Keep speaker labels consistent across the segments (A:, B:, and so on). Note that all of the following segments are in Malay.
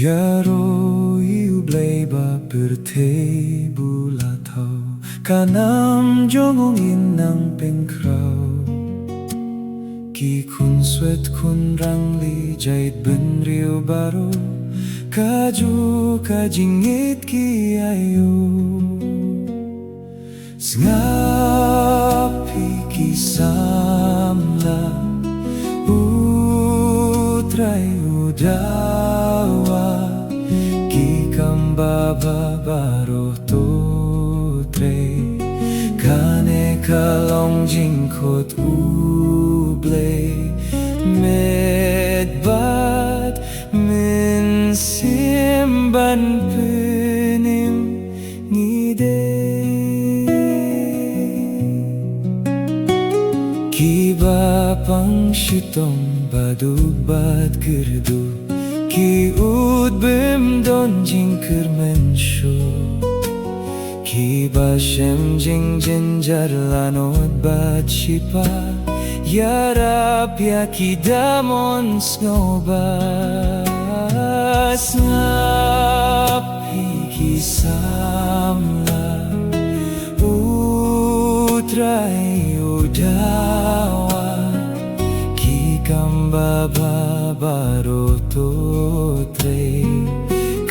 A: Yaro iublay ba birte bulataw Kanam jongongin ng pengkraw Ki kun swet kun rangli jait benriu baro Kaju kajingit ki ayo Sngapi ki samla Utray udawa Ki kambaba baro totre Kane kalong jingkot uble Medbat min simban penim ngide Kiba pang syutong badubad gerdu Ki udbim don jingker mensyo Kiba shem jing jinjar lanot bat shipa Yarap ya kidamon snoba Snapi kisamla Utray udawa Kikamba babarototre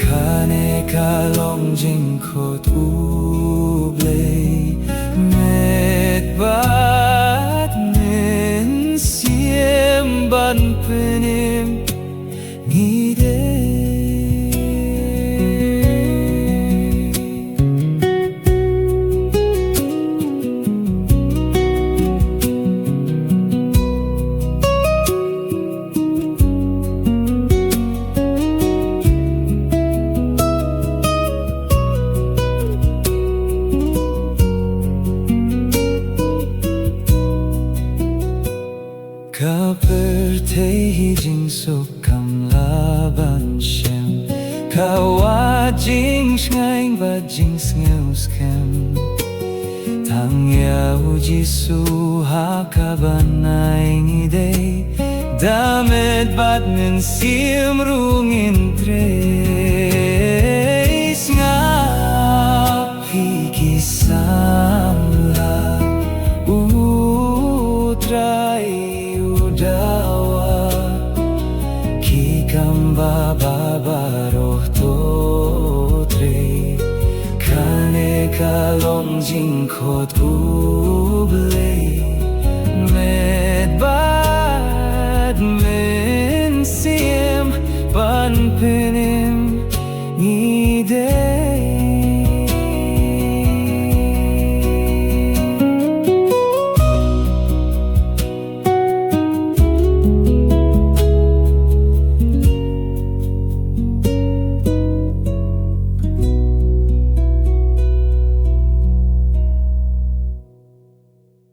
A: Kane kalong jingkot uble Medbat min siemban penim ngide Kapertehi jing sukam laban shem Kawa jing shngayng va jing sngew skem Tang yau jisu hakabanay ngide Damet bat min sim rungin tres Ngapi kisamla utray dawa Kikamba babaroh totre Kane kalong jingkot uble Medbad min siem ban